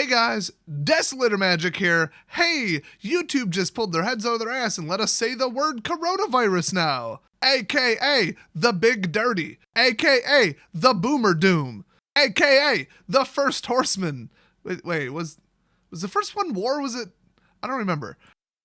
guys, Desolator Magic here. Hey, YouTube just pulled their heads out of their ass and let us say the word coronavirus now. AKA the Big Dirty. AKA the Boomer Doom. AKA the First Horseman. Wait, was the first one war? Was it? I don't remember.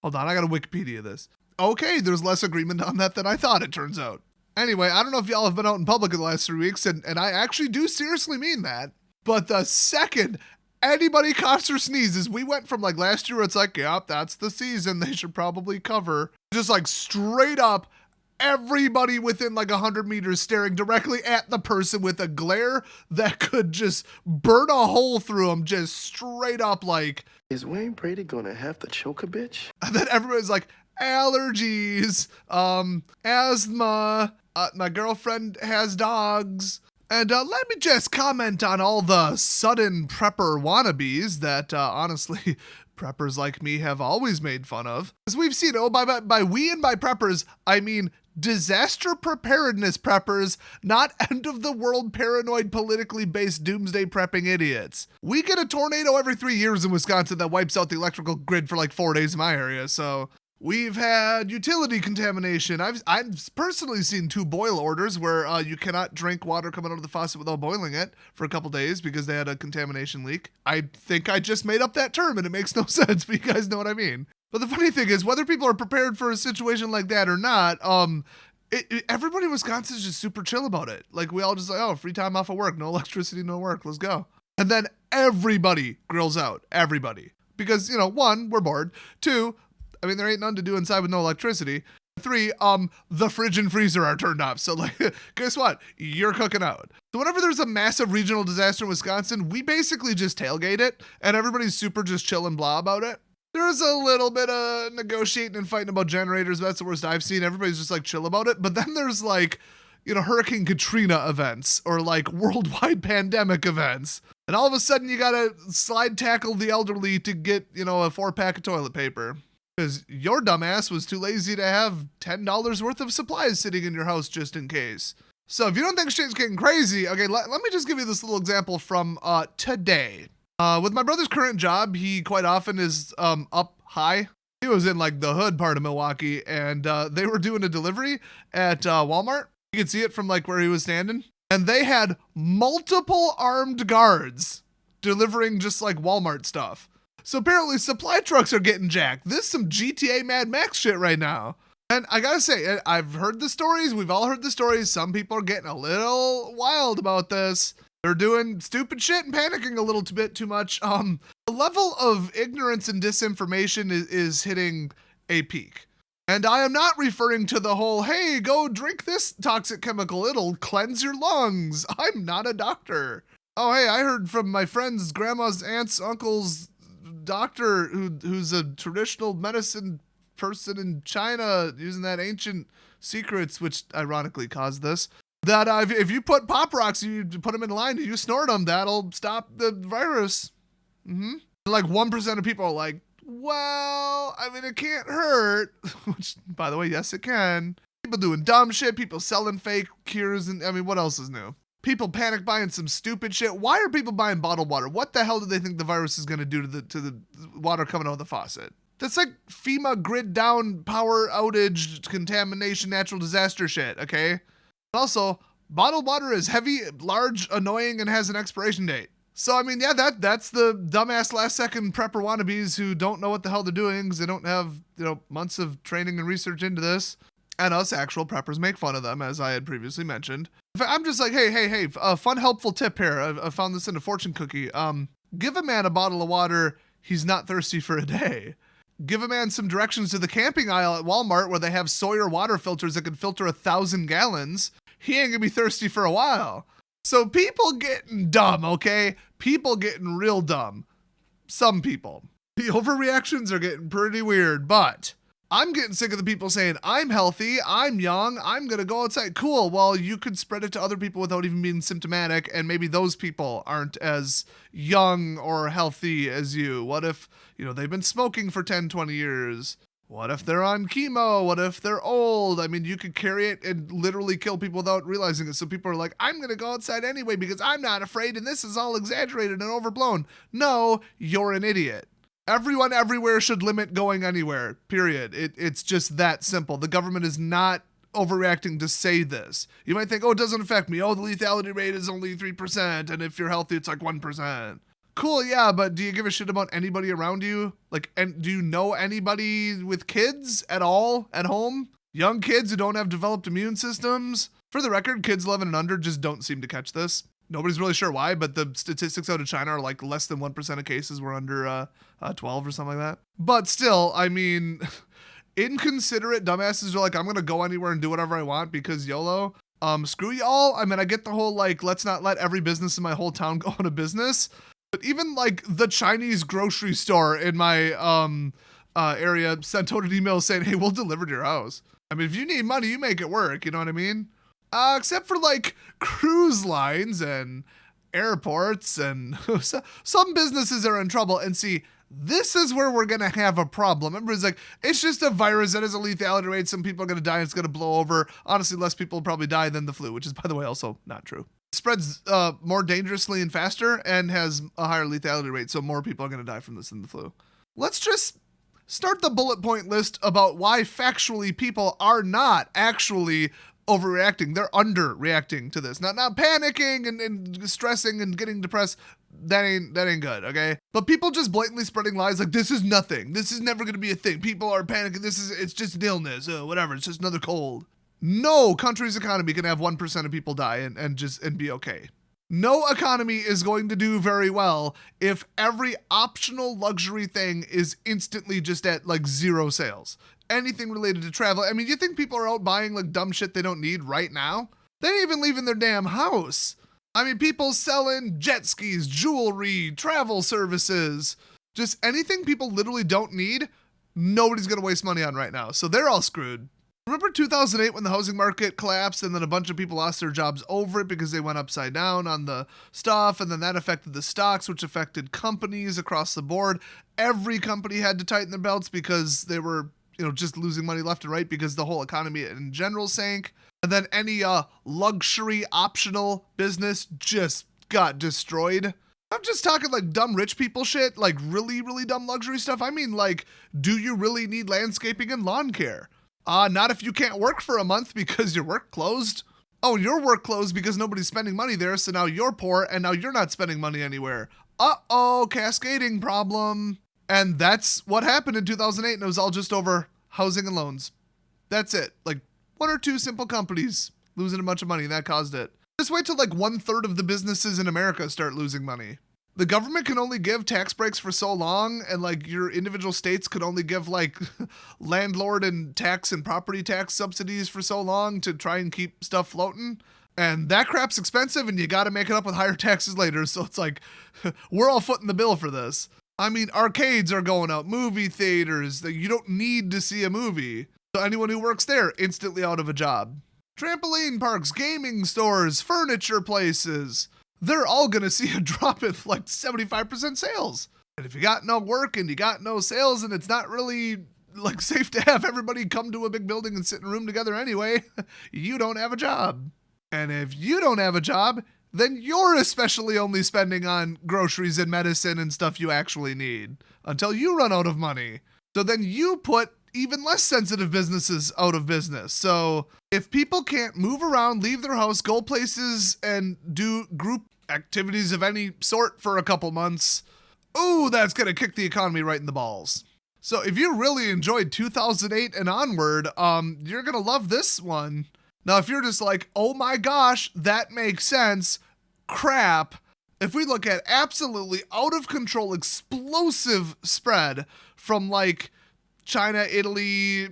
Hold on, I gotta Wikipedia this. Okay, there's less agreement on that than I thought, it turns out. Anyway, I don't know if y'all have been out in public in the last 3 weeks, and I actually do seriously mean that. But the second anybody coughs or sneezes, we went from like last year, it's like, yep, that's the season, they should probably cover. Just like straight up, everybody within like 100 meters staring directly at the person with a glare that could just burn a hole through them, just straight up like, is Wayne Brady gonna have to choke a bitch? And then everybody's like, allergies, asthma, my girlfriend has dogs. And let me just comment on all the sudden prepper wannabes that, honestly, preppers like me have always made fun of. As we've seen, by we and by preppers, I mean disaster preparedness preppers, not end-of-the-world paranoid politically based doomsday prepping idiots. We get a tornado every 3 years in Wisconsin that wipes out the electrical grid for like 4 days in my area, so... We've had utility contamination. I've personally seen 2 boil orders where you cannot drink water coming out of the faucet without boiling it for a couple days because they had a contamination leak. I think I just made up that term and it makes no sense, but you guys know what I mean. But the funny thing is, whether people are prepared for a situation like that or not, everybody in Wisconsin is just super chill about it. Like, we all just like, oh, free time off of work, no electricity, no work, let's go. And then everybody grills out, everybody. Because, you know, 1, we're bored. 2, I mean, there ain't none to do inside with no electricity. 3, the fridge and freezer are turned off. So, like, guess what? You're cooking out. So whenever there's a massive regional disaster in Wisconsin, we basically just tailgate it, and everybody's super just chill and blah about it. There's a little bit of negotiating and fighting about generators. That's the worst I've seen. Everybody's just, like, chill about it. But then there's, like, you know, Hurricane Katrina events or, like, worldwide pandemic events. And all of a sudden, you gotta slide tackle the elderly to get, you know, a 4-pack of toilet paper. Because your dumbass was too lazy to have $10 worth of supplies sitting in your house just in case. So if you don't think shit's getting crazy, okay, let me just give you this little example from today. With my brother's current job, he quite often is up high. He was in like the hood part of Milwaukee, and they were doing a delivery at Walmart. You could see it from like where he was standing. And they had multiple armed guards delivering just like Walmart stuff. So apparently supply trucks are getting jacked. This is some GTA Mad Max shit right now. And I gotta say, I've heard the stories. We've all heard the stories. Some people are getting a little wild about this. They're doing stupid shit and panicking a little bit too much. The level of ignorance and disinformation is hitting a peak. And I am not referring to the whole, hey, go drink this toxic chemical. It'll cleanse your lungs. I'm not a doctor. Oh, hey, I heard from my friend's grandma's aunt's uncle's doctor who's a traditional medicine person in China using that ancient secrets, which ironically caused this, that if you put Pop Rocks, you put them in line and you snort them, that'll stop the virus. Like 1% of people are like, well, I mean, it can't hurt, which, by the way, yes, it can. People doing dumb shit, people selling fake cures, and I mean, what else is new? People panic buying some stupid shit. Why are people buying bottled water? What the hell do they think the virus is going to do to the water coming out of the faucet? That's like FEMA grid down, power outage, contamination, natural disaster shit, okay? Also, bottled water is heavy, large, annoying, and has an expiration date. So, I mean, yeah, that's the dumbass last second prepper wannabes who don't know what the hell they're doing because they don't have, you know, months of training and research into this. And us actual preppers make fun of them, as I had previously mentioned. I'm just like, hey, fun, helpful tip here. I found this in a fortune cookie. Give a man a bottle of water, he's not thirsty for a day. Give a man some directions to the camping aisle at Walmart where they have Sawyer water filters that can filter 1,000 gallons. He ain't gonna be thirsty for a while. So people getting dumb, okay? People getting real dumb. Some people. The overreactions are getting pretty weird, but I'm getting sick of the people saying, I'm healthy, I'm young, I'm gonna go outside. Cool, well, you could spread it to other people without even being symptomatic, and maybe those people aren't as young or healthy as you. What if, you know, they've been smoking for 10, 20 years? What if they're on chemo? What if they're old? I mean, you could carry it and literally kill people without realizing it. So people are like, I'm going to go outside anyway because I'm not afraid and this is all exaggerated and overblown. No, you're an idiot. Everyone everywhere should limit going anywhere, period. It's just that simple. The government is not overreacting to say this. You might think, oh, it doesn't affect me. Oh, the lethality rate is only 3%. And if you're healthy, it's like 1%. Cool, yeah, but do you give a shit about anybody around you? Like, and do you know anybody with kids at all at home? Young kids who don't have developed immune systems? For the record, kids 11 and under just don't seem to catch this. Nobody's really sure why, but the statistics out of China are like less than 1% of cases were under 12 or something like that. But still, I mean, inconsiderate dumbasses are like, I'm going to go anywhere and do whatever I want because YOLO. Screw y'all. I mean, I get the whole like, let's not let every business in my whole town go out of business. But even like the Chinese grocery store in my area sent out an email saying, hey, we'll deliver to your house. I mean, if you need money, you make it work. You know what I mean? Except for like cruise lines and airports and some businesses are in trouble. And see, this is where we're going to have a problem. Everybody's like, it's just a virus that has a lethality rate. Some people are going to die. It's going to blow over. Honestly, less people will probably die than the flu, which is, by the way, also not true. It spreads more dangerously and faster and has a higher lethality rate. So more people are going to die from this than the flu. Let's just start the bullet point list about why factually people are not actually overreacting. They're underreacting to this. Not panicking and stressing and getting depressed. That ain't good, okay? But people just blatantly spreading lies like this is nothing. This is never gonna be a thing. People are panicking. It's just an illness. Whatever. It's just another cold. No country's economy can have 1% of people die and be okay. No economy is going to do very well if every optional luxury thing is instantly just at like zero sales. Anything related to travel. I mean, you think people are out buying like dumb shit they don't need right now? They ain't even leaving their damn house. I mean, people selling jet skis, jewelry, travel services, just anything people literally don't need, nobody's going to waste money on right now. So they're all screwed. Remember 2008 when the housing market collapsed and then a bunch of people lost their jobs over it because they went upside down on the stuff, and then that affected the stocks, which affected companies across the board. Every company had to tighten their belts because they were just losing money left and right because the whole economy in general sank. And then any luxury optional business just got destroyed. I'm just talking like dumb rich people shit, like really, really dumb luxury stuff. I mean, like, do you really need landscaping and lawn care? Not if you can't work for a month because your work closed. Oh, your work closed because nobody's spending money there, so now you're poor and now you're not spending money anywhere. Uh-oh, cascading problem. And that's what happened in 2008, and it was all just over housing and loans. That's it. Like, one or two simple companies losing a bunch of money, and that caused it. Just wait till like 1/3 of the businesses in America start losing money. The government can only give tax breaks for so long, and like your individual states could only give like landlord and tax and property tax subsidies for so long to try and keep stuff floating. And that crap's expensive, and you got to make it up with higher taxes later. So it's like, we're all footing the bill for this. I mean, arcades are going out, movie theaters, you don't need to see a movie. So anyone who works there, instantly out of a job. Trampoline parks, gaming stores, furniture places, they're all going to see a drop in like 75% sales. And if you got no work and you got no sales and it's not really like safe to have everybody come to a big building and sit in a room together anyway, you don't have a job. And if you don't have a job, then you're especially only spending on groceries and medicine and stuff you actually need until you run out of money. So then you put even less sensitive businesses out of business. So if people can't move around, leave their house, go places, and do group activities of any sort for a couple months, ooh, that's going to kick the economy right in the balls. So if you really enjoyed 2008 and onward, you're going to love this one. Now, if you're just like, oh my gosh, that makes sense, crap. If we look at absolutely out of control, explosive spread from like China, Italy,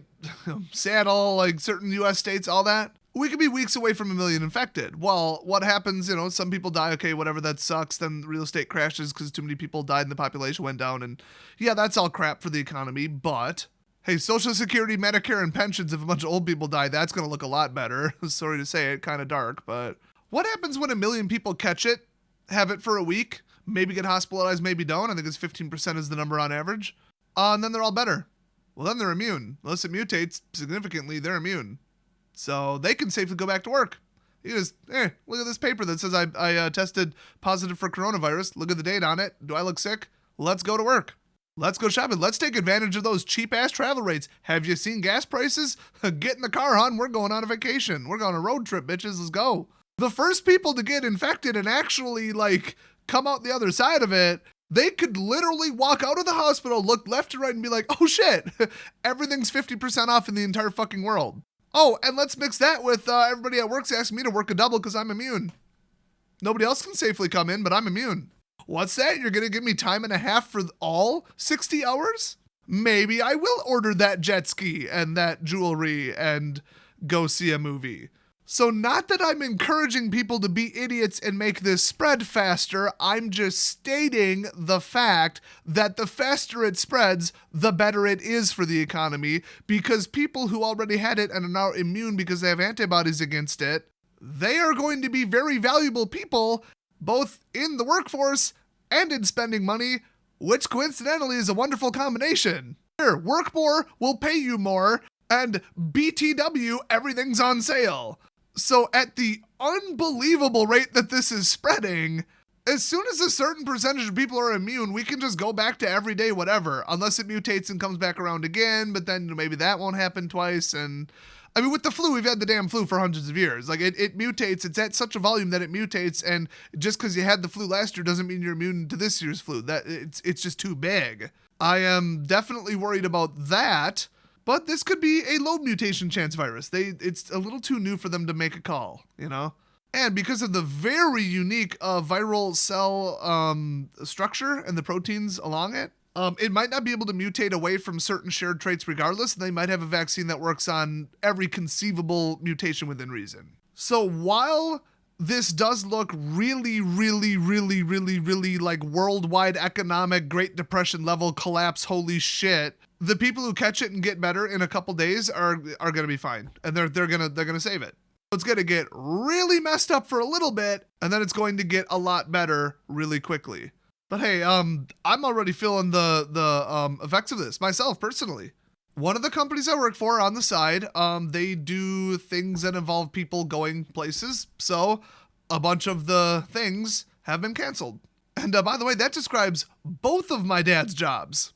Seattle, like certain US states, all that, we could be weeks away from 1 million infected. Well, what happens, some people die, okay, whatever, that sucks. Then real estate crashes because too many people died and the population went down. And yeah, that's all crap for the economy. But hey, Social Security, Medicare, and pensions, if a bunch of old people die, that's going to look a lot better. Sorry to say it, kind of dark. But what happens when 1 million people catch it, have it for a week, maybe get hospitalized, maybe don't? I think it's 15% is the number on average. And then they're all better. well, then they're immune. Unless it mutates significantly, they're immune. So they can safely go back to work. You just, look at this paper that says I tested positive for coronavirus. Look at the date on it. Do I look sick? Let's go to work. Let's go shopping. Let's take advantage of those cheap-ass travel rates. Have you seen gas prices? Get in the car, hon. We're going on a vacation. We're going on a road trip, bitches. Let's go. The first people to get infected and actually, come out the other side of it, they could literally walk out of the hospital, look left and right, and be like, oh, shit. Everything's 50% off in the entire fucking world. Oh, and let's mix that with everybody at work's asking me to work a double because I'm immune. Nobody else can safely come in, but I'm immune. What's that? You're going to give me time and a half for all 60 hours? Maybe I will order that jet ski and that jewelry and go see a movie. So not that I'm encouraging people to be idiots and make this spread faster. I'm just stating the fact that the faster it spreads, the better it is for the economy, because people who already had it and are now immune because they have antibodies against it, they are going to be very valuable people, both in the workforce and in spending money, which coincidentally is a wonderful combination. Here, work more, we'll pay you more, and BTW, everything's on sale. So at the unbelievable rate that this is spreading, as soon as a certain percentage of people are immune, we can just go back to everyday whatever, unless it mutates and comes back around again, but then maybe that won't happen twice. And I mean, with the flu, we've had the damn flu for hundreds of years. It mutates. It's at such a volume that it mutates, and just because you had the flu last year doesn't mean you're immune to this year's flu. That it's just too big. I am definitely worried about that. But this could be a low mutation chance virus. It's a little too new for them to make a call, you know? And because of the very unique viral cell structure and the proteins along it, it might not be able to mutate away from certain shared traits regardless. And they might have a vaccine that works on every conceivable mutation within reason. So while this does look really, really, really, really, really like worldwide economic Great Depression level collapse, holy shit, the people who catch it and get better in a couple days are going to be fine, and they're going to save it. It's going to get really messed up for a little bit, and then it's going to get a lot better really quickly. But hey, I'm already feeling the effects of this myself personally. One of the companies I work for on the side, they do things that involve people going places, so a bunch of the things have been canceled. And by the way, that describes both of my dad's jobs.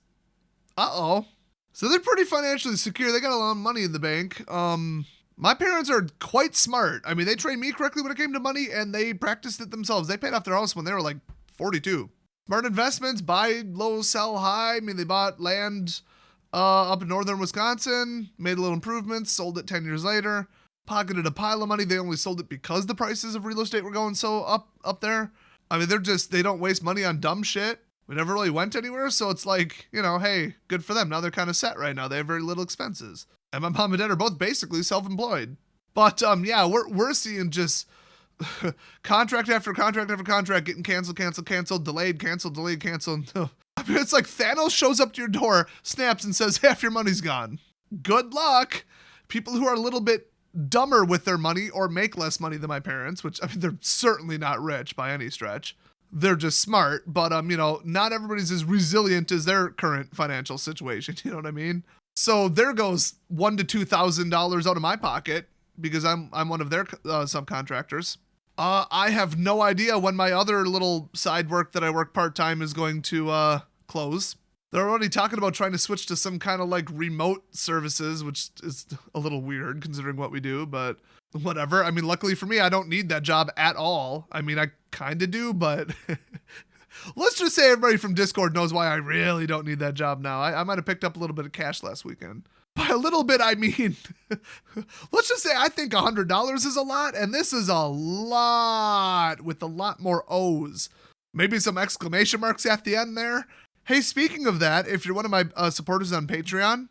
Uh-oh. So they're pretty financially secure. They got a lot of money in the bank. My parents are quite smart. I mean, they trained me correctly when it came to money, and they practiced it themselves. They paid off their house when they were like 42. Smart investments, buy low, sell high. I mean, they bought land up in northern Wisconsin, made a little improvements, sold it 10 years later, pocketed a pile of money. They only sold it because the prices of real estate were going so up there. I mean, they don't waste money on dumb shit. We never really went anywhere, so it's like, hey, good for them. Now they're kind of set right now. They have very little expenses. And my mom and dad are both basically self-employed. But yeah, we're seeing just contract after contract after contract getting canceled, delayed, canceled. I mean, it's like Thanos shows up to your door, snaps, and says, half your money's gone. Good luck. People who are a little bit dumber with their money or make less money than my parents, which, I mean, they're certainly not rich by any stretch. They're just smart, but, not everybody's as resilient as their current financial situation. You know what I mean? So there goes $1,000 to $2,000 out of my pocket because I'm one of their subcontractors. I have no idea when my other little side work that I work part-time is going to close. They're already talking about trying to switch to some kind of like remote services, which is a little weird considering what we do, but whatever. I mean, luckily for me, I don't need that job at all. I mean, I kind of do, but let's just say everybody from Discord knows why I really don't need that job now. I might have picked up a little bit of cash last weekend. By a little bit, I mean, let's just say I think $100 is a lot, and this is a lot with a lot more O's. Maybe some exclamation marks at the end there. Hey, speaking of that, if you're one of my supporters on Patreon,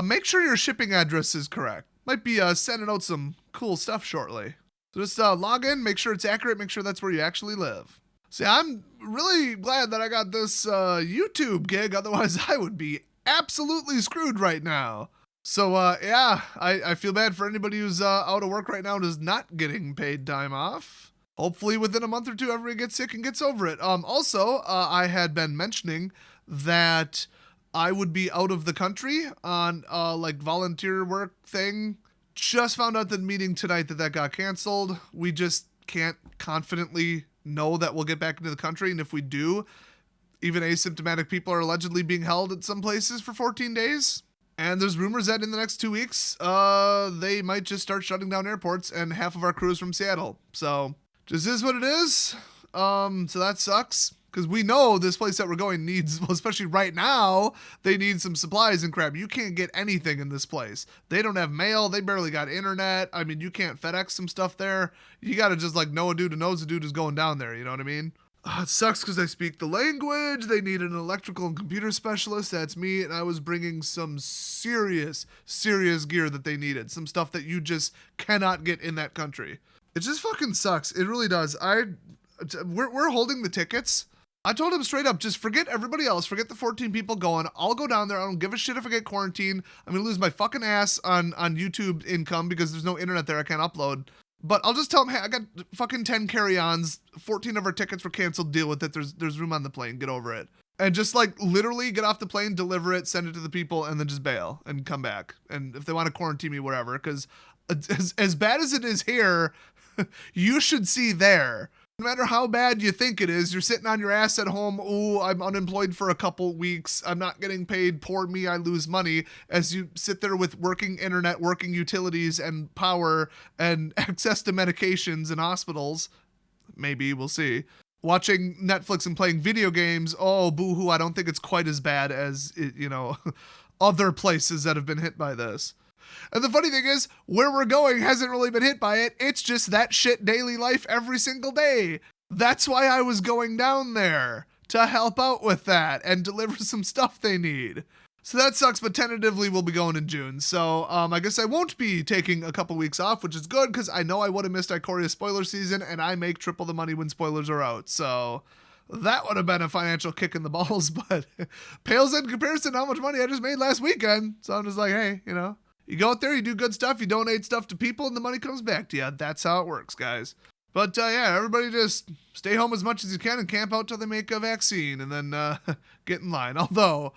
make sure your shipping address is correct. Might be sending out some cool stuff shortly. So just log in, make sure it's accurate, make sure that's where you actually live. See, I'm really glad that I got this YouTube gig, otherwise I would be absolutely screwed right now. So yeah, I feel bad for anybody who's out of work right now and is not getting paid time off. Hopefully within a month or two, everybody gets sick and gets over it. Also, I had been mentioning that I would be out of the country on like volunteer work thing. Just found out the meeting tonight that got canceled. We just can't confidently know that we'll get back into the country, and if we do, even asymptomatic people are allegedly being held at some places for 14 days. And there's rumors that in the next 2 weeks, they might just start shutting down airports, and half of our crew is from Seattle. So just is what it is. So that sucks. Because we know this place that we're going needs, well, especially right now, they need some supplies and crap. You can't get anything in this place. They don't have mail. They barely got internet. I mean, you can't FedEx some stuff there. You got to just like know a dude who knows a dude who's going down there. You know what I mean? It sucks because I speak the language. They need an electrical and computer specialist. That's me. And I was bringing some serious gear that they needed. Some stuff that you just cannot get in that country. It just fucking sucks. It really does. We're holding the tickets. I told him straight up, just forget everybody else. Forget the 14 people going. I'll go down there. I don't give a shit if I get quarantined. I'm going to lose my fucking ass on YouTube income because there's no internet there. I can't upload. But I'll just tell him, hey, I got fucking 10 carry-ons. 14 of our tickets were canceled. Deal with it. There's room on the plane. Get over it. And just like literally get off the plane, deliver it, send it to the people, and then just bail and come back. And if they want to quarantine me, whatever. Because as bad as it is here, you should see there. No matter how bad you think it is, you're sitting on your ass at home. Ooh, I'm unemployed for a couple weeks. I'm not getting paid. Poor me, I lose money. As you sit there with working internet, working utilities and power and access to medications in hospitals. Maybe, we'll see. Watching Netflix and playing video games. Oh, boo-hoo, I don't think it's quite as bad as, other places that have been hit by this. And the funny thing is, where we're going hasn't really been hit by it. It's just that shit daily life every single day. That's why I was going down there, to help out with that and deliver some stuff they need. So that sucks, but tentatively we'll be going in June. So I guess I won't be taking a couple weeks off, which is good because I know I would have missed Ikoria spoiler season, and I make triple the money when spoilers are out. So that would have been a financial kick in the balls, but pales in comparison to how much money I just made last weekend. So I'm just like, hey, you go out there, you do good stuff, you donate stuff to people, and the money comes back to you. That's how it works, guys. But yeah, everybody just stay home as much as you can and camp out till they make a vaccine, and then get in line. Although,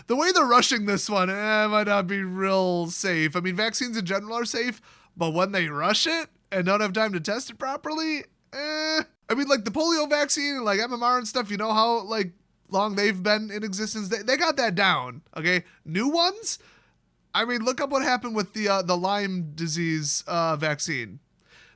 the way they're rushing this one, might not be real safe. I mean, vaccines in general are safe, but when they rush it and don't have time to test it properly, I mean, like the polio vaccine and like MMR and stuff, you know how like long they've been in existence? They got that down, okay? New ones? I mean, look up what happened with the Lyme disease vaccine.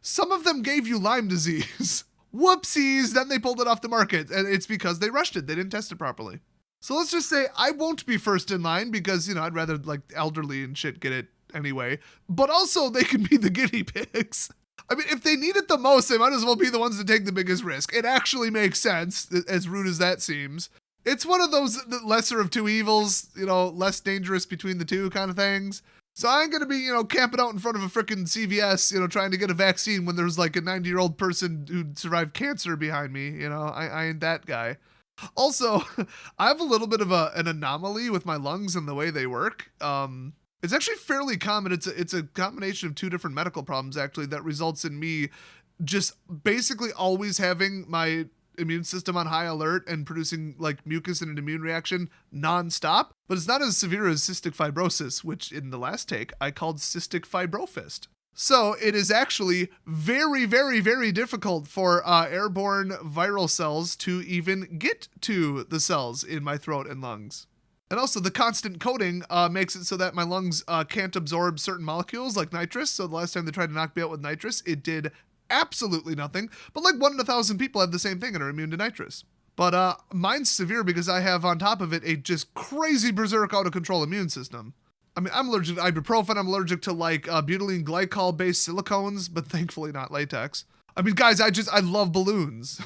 Some of them gave you Lyme disease. Whoopsies, then they pulled it off the market. And it's because they rushed it. They didn't test it properly. So let's just say I won't be first in line because, I'd rather like elderly and shit get it anyway. But also they can be the guinea pigs. I mean, if they need it the most, they might as well be the ones that take the biggest risk. It actually makes sense, as rude as that seems. It's one of those lesser of two evils, less dangerous between the two kind of things. So I ain't going to be, camping out in front of a freaking CVS, trying to get a vaccine when there's like a 90-year-old person who survived cancer behind me. I ain't that guy. Also, I have a little bit of an anomaly with my lungs and the way they work. It's actually fairly common. It's a combination of two different medical problems, actually, that results in me just basically always having my immune system on high alert and producing like mucus and an immune reaction nonstop. But it's not as severe as cystic fibrosis, which in the last take I called cystic fibrofist. So it is actually very, very, very difficult for airborne viral cells to even get to the cells in my throat and lungs. And also the constant coating makes it so that my lungs can't absorb certain molecules like nitrous. So the last time they tried to knock me out with nitrous, it did absolutely nothing. But like 1 in 1,000 people have the same thing and are immune to nitrous. But mine's severe because I have on top of it a just crazy berserk out of control immune system. I mean, I'm allergic to ibuprofen. I'm allergic to like butylene glycol based silicones, but thankfully not latex. I mean, guys, I love balloons.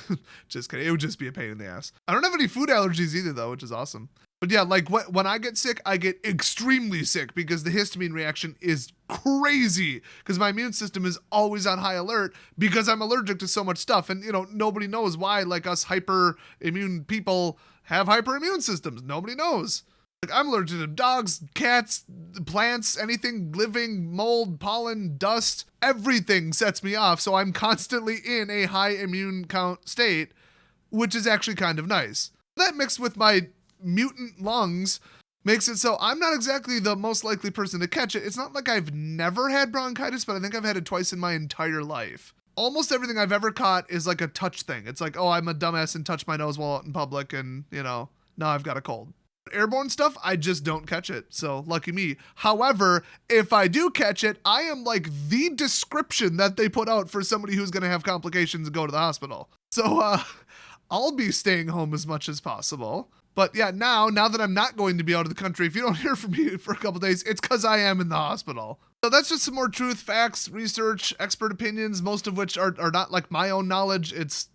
Just kidding. It would just be a pain in the ass. I don't have any food allergies either though, which is awesome. But yeah, like when I get sick, I get extremely sick because the histamine reaction is crazy because my immune system is always on high alert because I'm allergic to so much stuff. And, nobody knows why like us hyperimmune people have hyperimmune systems. Nobody knows. Like I'm allergic to dogs, cats, plants, anything living, mold, pollen, dust, everything sets me off. So I'm constantly in a high immune count state, which is actually kind of nice. That mixed with my mutant lungs makes it so I'm not exactly the most likely person to catch it. It's not like I've never had bronchitis, but I think I've had it twice in my entire life. Almost everything I've ever caught is like a touch thing. It's like, oh, I'm a dumbass and touch my nose while out in public and, now I've got a cold. Airborne stuff, I just don't catch it. So lucky me. However, if I do catch it, I am like the description that they put out for somebody who's going to have complications and go to the hospital. So I'll be staying home as much as possible. But yeah, now that I'm not going to be out of the country, if you don't hear from me for a couple days, it's because I am in the hospital. So that's just some more truth, facts, research, expert opinions, most of which are not like my own knowledge. It's,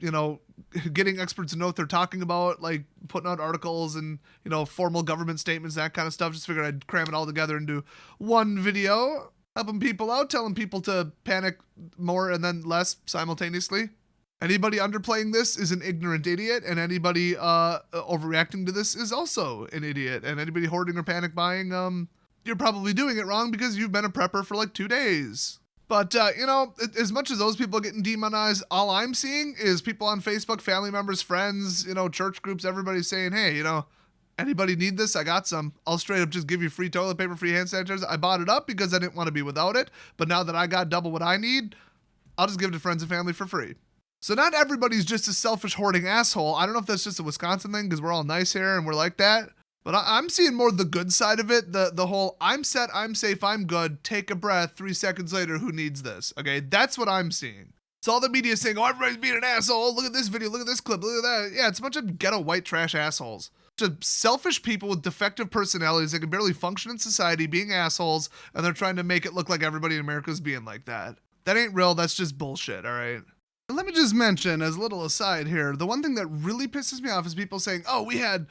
getting experts to know what they're talking about, like putting out articles and, formal government statements, that kind of stuff. Just figured I'd cram it all together into one video, helping people out, telling people to panic more and then less simultaneously. Anybody underplaying this is an ignorant idiot, and anybody overreacting to this is also an idiot. And anybody hoarding or panic buying, you're probably doing it wrong because you've been a prepper for like 2 days. But, as much as those people are getting demonized, all I'm seeing is people on Facebook, family members, friends, church groups, everybody saying, hey, anybody need this? I got some. I'll straight up just give you free toilet paper, free hand sanitizers. I bought it up because I didn't want to be without it. But now that I got double what I need, I'll just give it to friends and family for free. So not everybody's just a selfish hoarding asshole. I don't know if that's just a Wisconsin thing because we're all nice here and we're like that. But I'm seeing more the good side of it. The whole I'm set, I'm safe, I'm good. Take a breath. 3 seconds later, who needs this? Okay, that's what I'm seeing. So all the media is saying, oh, everybody's being an asshole. Look at this video. Look at this clip. Look at that. Yeah, it's a bunch of ghetto white trash assholes. Just selfish people with defective personalities that can barely function in society being assholes. And they're trying to make it look like everybody in America is being like that. That ain't real. That's just bullshit, all right? And let me just mention, as a little aside here, the one thing that really pisses me off is people saying, oh, we had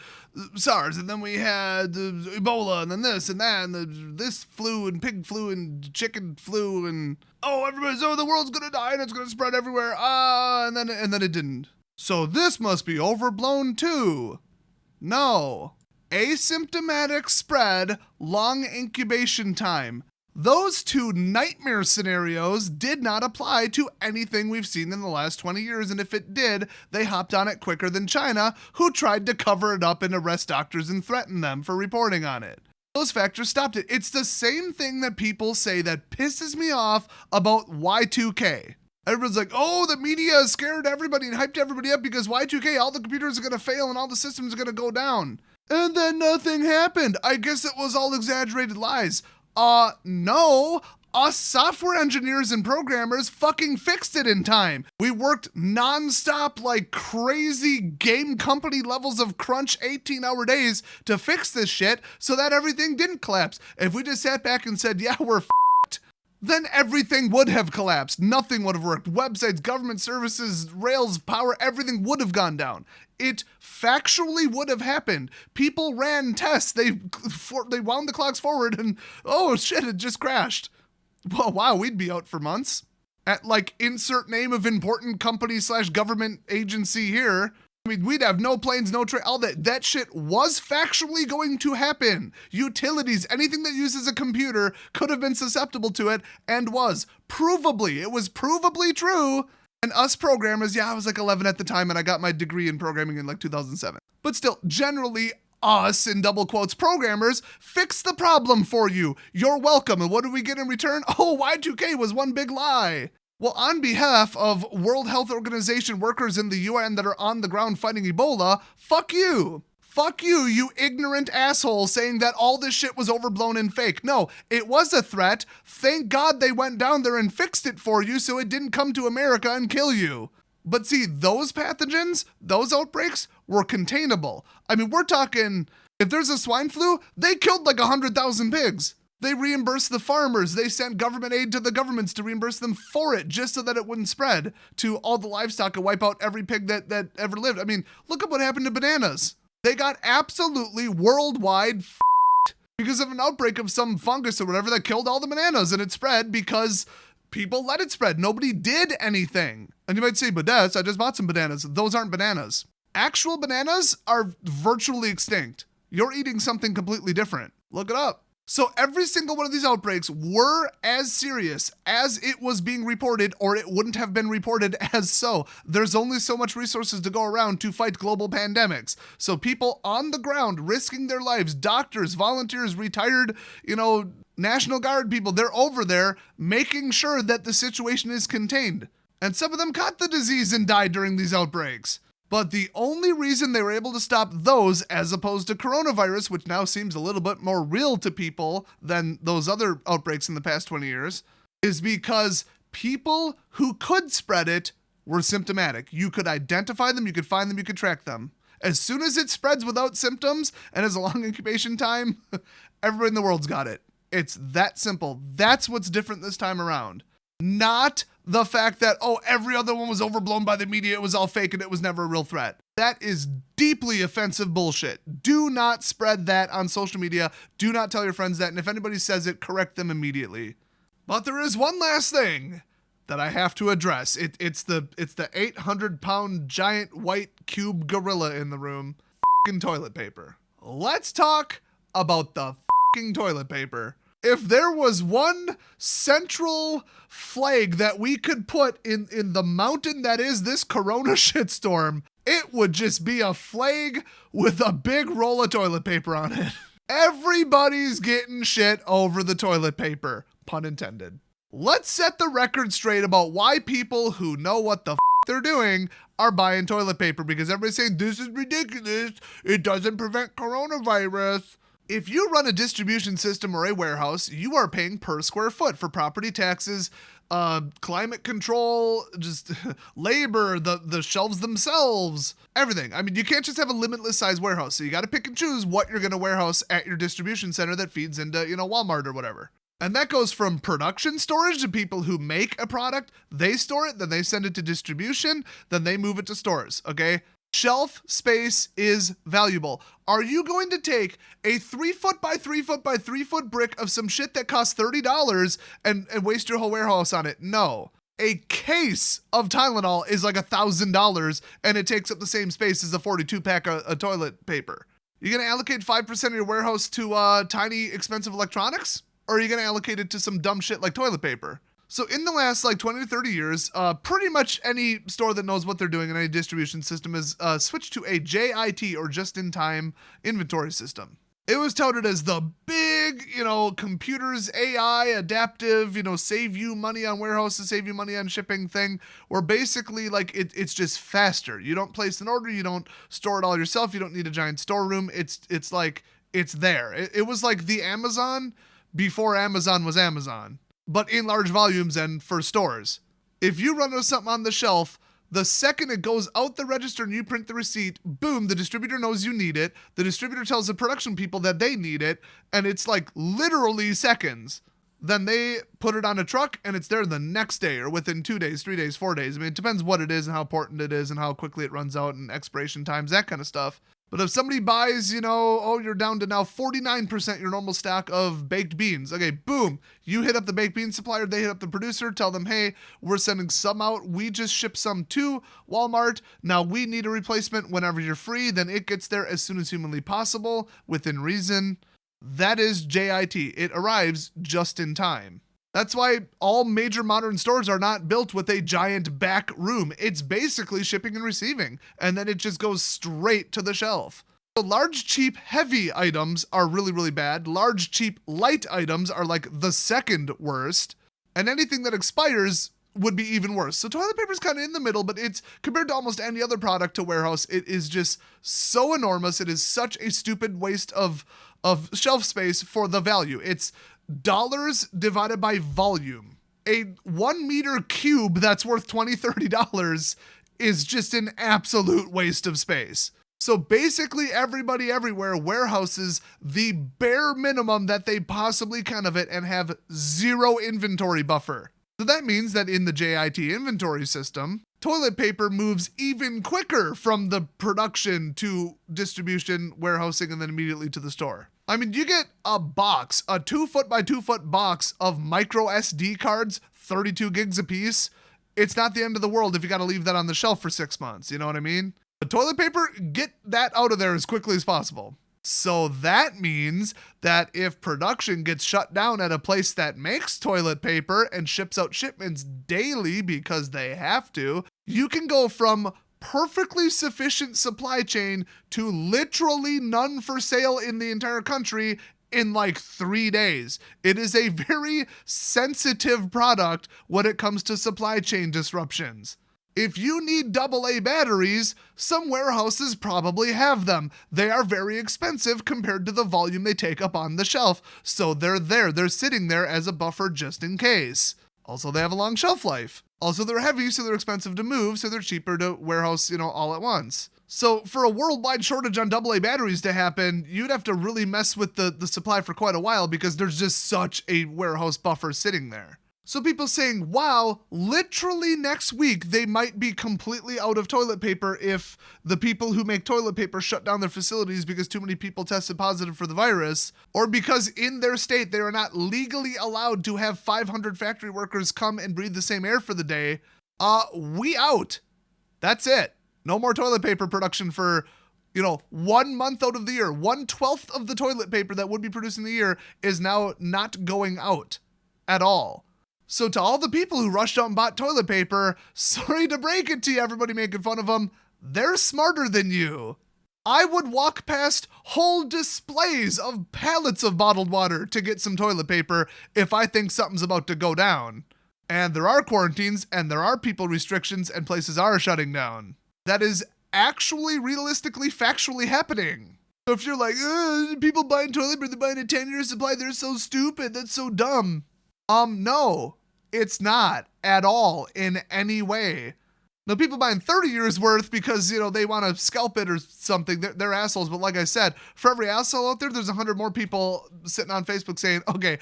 SARS, and then we had Ebola, and then this and that, and this flu, and pig flu, and chicken flu, and the world's gonna die, and it's gonna spread everywhere, and then it didn't. So this must be overblown too. No. Asymptomatic spread, long incubation time. Those 2 nightmare scenarios did not apply to anything we've seen in the last 20 years, and if it did, they hopped on it quicker than China, who tried to cover it up and arrest doctors and threaten them for reporting on it. Those factors stopped it. It's the same thing that people say that pisses me off about Y2K. Everyone's like, oh, the media scared everybody and hyped everybody up because Y2K, all the computers are going to fail and all the systems are going to go down. And then nothing happened. I guess it was all exaggerated lies. No, us software engineers and programmers fucking fixed it in time. We worked nonstop like crazy game company levels of crunch 18-hour days to fix this shit so that everything didn't collapse. If we just sat back and said, yeah, we're f***ed, then everything would have collapsed. Nothing would have worked. Websites, government services, rails, power, everything would have gone down. It factually would have happened. People ran tests. They wound the clocks forward and, oh shit, it just crashed. Well, wow, we'd be out for months. At like insert name of important company / government agency here. I mean, we'd have no planes, no train, all that. That shit was factually going to happen. Utilities, anything that uses a computer could have been susceptible to it and was. Provably. It was provably true. And us programmers, I was like 11 at the time and I got my degree in programming in like 2007. But still, generally, us, in double quotes, programmers, fix the problem for you. You're welcome. And what do we get in return? Oh, Y2K was one big lie. Well, on behalf of World Health Organization workers in the UN that are on the ground fighting Ebola, fuck you. Fuck you, you ignorant asshole saying that all this shit was overblown and fake. No, it was a threat. Thank God they went down there and fixed it for you so it didn't come to America and kill you. But see, those pathogens, those outbreaks were containable. I mean, we're talking, if there's a swine flu, they killed like 100,000 pigs. They reimbursed the farmers. They sent government aid to the governments to reimburse them for it just so that it wouldn't spread to all the livestock and wipe out every pig that ever lived. I mean, look at what happened to bananas. They got absolutely worldwide f***ed because of an outbreak of some fungus or whatever that killed all the bananas, and it spread because people let it spread. Nobody did anything. And you might say, but Des, I just bought some bananas. Those aren't bananas. Actual bananas are virtually extinct. You're eating something completely different. Look it up. So every single one of these outbreaks were as serious as it was being reported, or it wouldn't have been reported as so. There's only so much resources to go around to fight global pandemics. So people on the ground risking their lives, doctors, volunteers, retired, National Guard people, they're over there making sure that the situation is contained. And some of them caught the disease and died during these outbreaks. But the only reason they were able to stop those, as opposed to coronavirus, which now seems a little bit more real to people than those other outbreaks in the past 20 years, is because people who could spread it were symptomatic. You could identify them, you could find them, you could track them. As soon as it spreads without symptoms and has a long incubation time, everybody in the world's got it. It's that simple. That's what's different this time around. Not the fact that, every other one was overblown by the media, it was all fake, and it was never a real threat. That is deeply offensive bullshit. Do not spread that on social media. Do not tell your friends that, and if anybody says it, correct them immediately. But there is one last thing that I have to address. It's the 800-pound giant white cube gorilla in the room. F***ing toilet paper. Let's talk about the f***ing toilet paper. If there was one central flag that we could put in the mountain that is this corona shitstorm, it would just be a flag with a big roll of toilet paper on it. Everybody's getting shit over the toilet paper, pun intended. Let's set the record straight about why people who know what the they're doing are buying toilet paper, because everybody's saying this is ridiculous, it doesn't prevent coronavirus. If you run a distribution system or a warehouse, you are paying per square foot for property taxes, climate control, just labor, the shelves themselves, everything. I mean, you can't just have a limitless size warehouse. So you got to pick and choose what you're going to warehouse at your distribution center that feeds into, Walmart or whatever. And that goes from production storage to people who make a product, they store it, then they send it to distribution, then they move it to stores, okay? Shelf space is valuable. Are you going to take a 3 foot by 3 foot by 3 foot brick of some shit that costs $30 and waste your whole warehouse on it? No. A case of Tylenol is like $1,000 and it takes up the same space as a 42 pack of toilet paper. You're going to allocate 5% of your warehouse to tiny expensive electronics? Or are you going to allocate it to some dumb shit like toilet paper? So in the last 20 to 30 years, pretty much any store that knows what they're doing in any distribution system has switched to a JIT, or just-in-time inventory system. It was touted as the big, computers, AI, adaptive, save you money on warehouses, save you money on shipping thing, where basically it's just faster. You don't place an order, you don't store it all yourself, you don't need a giant storeroom. It's like, it's there. It was like the Amazon before Amazon was Amazon, but in large volumes and for stores. If you run something on the shelf, the second it goes out the register and you print the receipt, boom, the distributor knows you need it. The distributor tells the production people that they need it, and it's like literally seconds. Then they put it on a truck and it's there the next day or within 2 days, 3 days, 4 days. I mean, it depends what it is and how important it is and how quickly it runs out and expiration times, that kind of stuff. But if somebody buys, you're down to now 49% your normal stock of baked beans. Okay, boom. You hit up the baked bean supplier, they hit up the producer, tell them, hey, we're sending some out. We just shipped some to Walmart. Now we need a replacement whenever you're free. Then it gets there as soon as humanly possible, within reason. That is JIT. It arrives just in time. That's why all major modern stores are not built with a giant back room. It's basically shipping and receiving, and then it just goes straight to the shelf. So large, cheap, heavy items are really, really bad. Large, cheap, light items are like the second worst, and anything that expires would be even worse. So toilet paper is kind of in the middle, but it's, compared to almost any other product to warehouse, it is just so enormous. It is such a stupid waste of shelf space for the value. It's dollars divided by volume. A 1 meter cube that's worth $20, $30 is just an absolute waste of space. So basically everybody everywhere warehouses the bare minimum that they possibly can of it and have zero inventory buffer. So that means that in the JIT inventory system, toilet paper moves even quicker from the production to distribution, warehousing, and then immediately to the store. I mean, you get a box, a 2 foot by 2 foot box of micro SD cards, 32 gigs a piece. It's not the end of the world if you got to leave that on the shelf for 6 months. You know what I mean? The toilet paper, get that out of there as quickly as possible. So that means that if production gets shut down at a place that makes toilet paper and ships out shipments daily because they have to, you can go from perfectly sufficient supply chain to literally none for sale in the entire country in like 3 days. It is a very sensitive product when it comes to supply chain disruptions. If you need AA batteries, some warehouses probably have them. They are very expensive compared to the volume they take up on the shelf, so they're there. They're sitting there as a buffer just in case. Also, they have a long shelf life. Also, they're heavy, so they're expensive to move, so they're cheaper to warehouse, all at once. So for a worldwide shortage on AA batteries to happen, you'd have to really mess with the supply for quite a while because there's just such a warehouse buffer sitting there. So people saying, wow, literally next week they might be completely out of toilet paper if the people who make toilet paper shut down their facilities because too many people tested positive for the virus, or because in their state they are not legally allowed to have 500 factory workers come and breathe the same air for the day. We out. That's it. No more toilet paper production for 1 month out of the year. 1/12 of the toilet paper that would be produced in the year is now not going out at all. So to all the people who rushed out and bought toilet paper, sorry to break it to you, everybody making fun of them, they're smarter than you. I would walk past whole displays of pallets of bottled water to get some toilet paper if I think something's about to go down. And there are quarantines, and there are people restrictions, and places are shutting down. That is actually realistically, factually happening. So if you're like, people buying toilet paper, they're buying a 10-year supply, they're so stupid, that's so dumb. No, it's not at all in any way. Now, people buying 30 years worth because, they want to scalp it or something, they're assholes. But like I said, for every asshole out there, there's 100 more people sitting on Facebook saying, okay,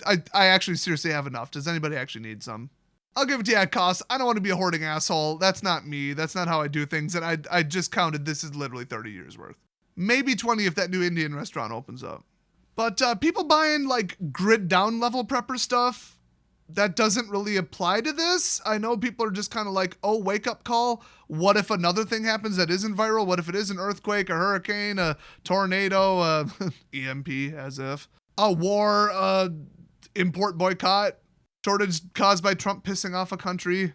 I actually seriously have enough. Does anybody actually need some? I'll give it to you at cost. I don't want to be a hoarding asshole. That's not me. That's not how I do things. And I just counted. This is literally 30 years worth. Maybe 20 if that new Indian restaurant opens up. But people buying like grid down level prepper stuff, that doesn't really apply to this. I know people are just kind of like, oh, wake up call. What if another thing happens that isn't viral? What if it is an earthquake, a hurricane, a tornado, EMP as if, a war, import boycott, shortage caused by Trump pissing off a country,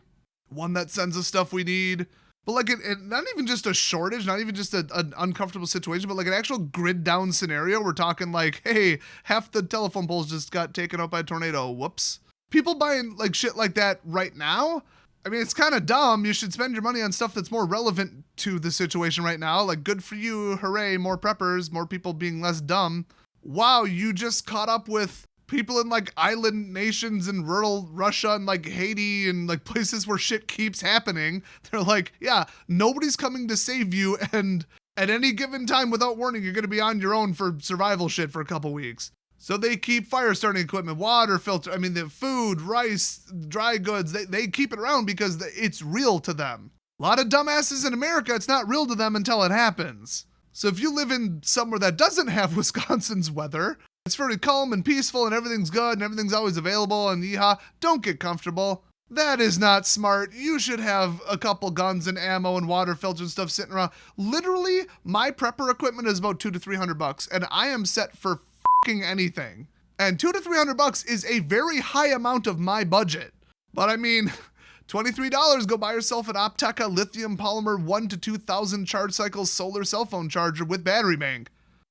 one that sends us stuff we need. But like not even just a shortage, not even just an uncomfortable situation, but like an actual grid down scenario. We're talking like, hey, half the telephone poles just got taken out by a tornado. Whoops. People buying like shit like that right now, I mean, it's kind of dumb. You should spend your money on stuff that's more relevant to the situation right now. Like, good for you. Hooray. More preppers, more people being less dumb. Wow, you just caught up with people in like island nations in rural Russia and like Haiti and like places where shit keeps happening. They're like, yeah, nobody's coming to save you. And at any given time, without warning, you're going to be on your own for survival shit for a couple weeks. So they keep fire starting equipment, water filter, the food, rice, dry goods, they keep it around because it's real to them. A lot of dumbasses in America, it's not real to them until it happens. So if you live in somewhere that doesn't have Wisconsin's weather, it's very calm and peaceful and everything's good and everything's always available and yeehaw, don't get comfortable. That is not smart. You should have a couple guns and ammo and water filters and stuff sitting around. Literally, my prepper equipment is about $200 to $300 and I am set for anything. And $200 to $300 is a very high amount of my budget. But $23, go buy yourself an Opteka lithium polymer 1 to 2,000 charge cycles solar cell phone charger with battery bank.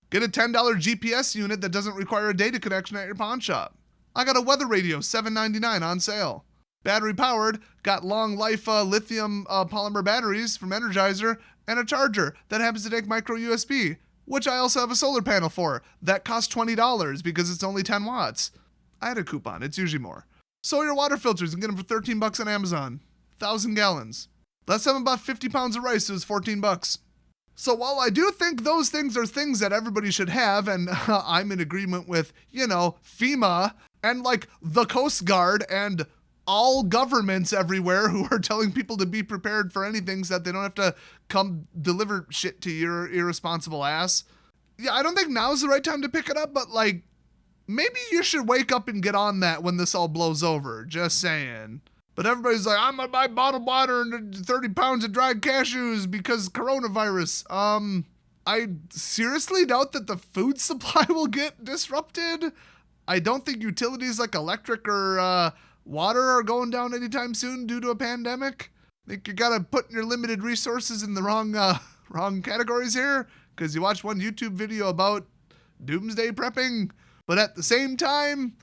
Get a $10 GPS unit that doesn't require a data connection at your pawn shop. I got a weather radio, $7.99 on sale. Battery powered, got long life lithium polymer batteries from Energizer, and a charger that happens to take micro USB, which I also have a solar panel for. That costs $20 because it's only 10 watts. I had a coupon, it's usually more. So your water filters, you can get them for $13 on Amazon. 1,000 gallons. Last time I bought 50 pounds of rice, it was $14. So while I do think those things are things that everybody should have, and I'm in agreement with, FEMA and like the Coast Guard and all governments everywhere who are telling people to be prepared for anything so that they don't have to come deliver shit to your irresponsible ass. Yeah, I don't think now's the right time to pick it up, but like, maybe you should wake up and get on that when this all blows over. Just saying. But everybody's like, I'm gonna buy bottled water and 30 pounds of dried cashews because coronavirus. I seriously doubt that the food supply will get disrupted. I don't think utilities like electric or water are going down anytime soon due to a pandemic. I think you gotta put your limited resources in the wrong categories here, because you watched one YouTube video about doomsday prepping, but at the same time,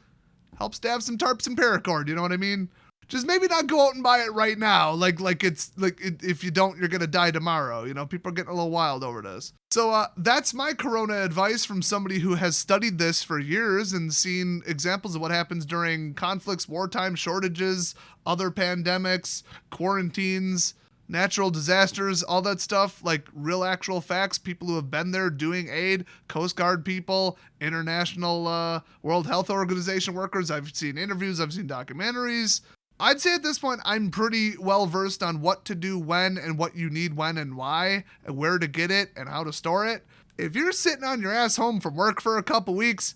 helps to have some tarps and paracord, you know what I mean? Just maybe not go out and buy it right now. If you don't, you're gonna die tomorrow. You know, people are getting a little wild over this. So that's my corona advice from somebody who has studied this for years and seen examples of what happens during conflicts, wartime shortages, other pandemics, quarantines, natural disasters, all that stuff, like real actual facts, people who have been there doing aid, Coast Guard people, international World Health Organization workers. I've seen interviews, I've seen documentaries. I'd say at this point, I'm pretty well versed on what to do when and what you need when and why, and where to get it and how to store it. If you're sitting on your ass home from work for a couple weeks,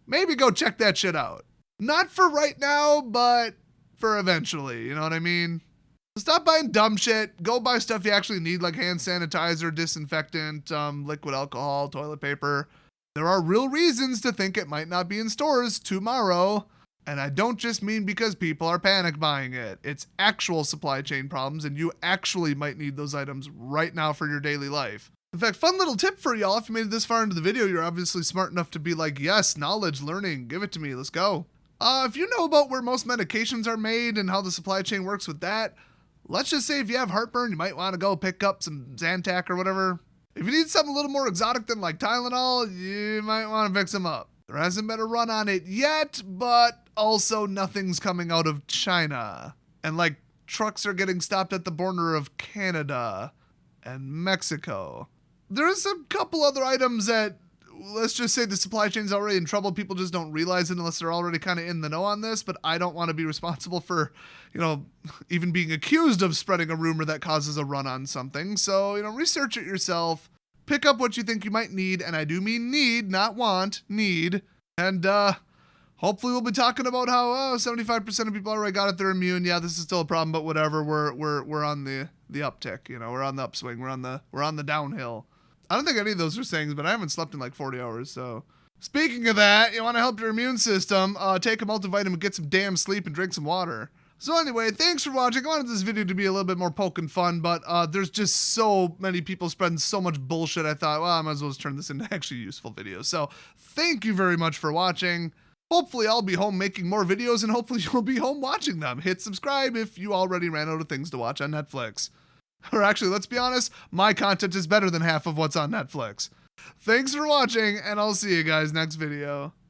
maybe go check that shit out. Not for right now, but for eventually, you know what I mean? Stop buying dumb shit. Go buy stuff you actually need, like hand sanitizer, disinfectant, liquid alcohol, toilet paper. There are real reasons to think it might not be in stores tomorrow. And I don't just mean because people are panic buying it. It's actual supply chain problems, and you actually might need those items right now for your daily life. In fact, fun little tip for y'all. If you made it this far into the video, you're obviously smart enough to be like, yes, knowledge, learning, give it to me, let's go. If you know about where most medications are made and how the supply chain works with that, let's just say if you have heartburn, you might want to go pick up some Zantac or whatever. If you need something a little more exotic than like Tylenol, you might want to fix them up. There hasn't been a run on it yet, but also nothing's coming out of China. And like trucks are getting stopped at the border of Canada and Mexico. There's a couple other items that, let's just say the supply chain's already in trouble. People just don't realize it unless they're already kind of in the know on this, but I don't want to be responsible for, even being accused of spreading a rumor that causes a run on something. So, research it yourself. Pick up what you think you might need, and I do mean need, not want, need. And hopefully we'll be talking about how 75% of people already got it, they're immune. Yeah, this is still a problem, but whatever. We're on the uptick. We're on the upswing. We're on the downhill. I don't think any of those are sayings, but I haven't slept in like 40 hours. So speaking of that, you want to help your immune system? Take a multivitamin, get some damn sleep, and drink some water. So anyway, thanks for watching. I wanted this video to be a little bit more poking fun, but there's just so many people spreading so much bullshit. I thought, well, I might as well just turn this into actually useful videos. So thank you very much for watching. Hopefully I'll be home making more videos, and hopefully you'll be home watching them. Hit subscribe if you already ran out of things to watch on Netflix. Or actually, let's be honest, my content is better than half of what's on Netflix. Thanks for watching, and I'll see you guys next video.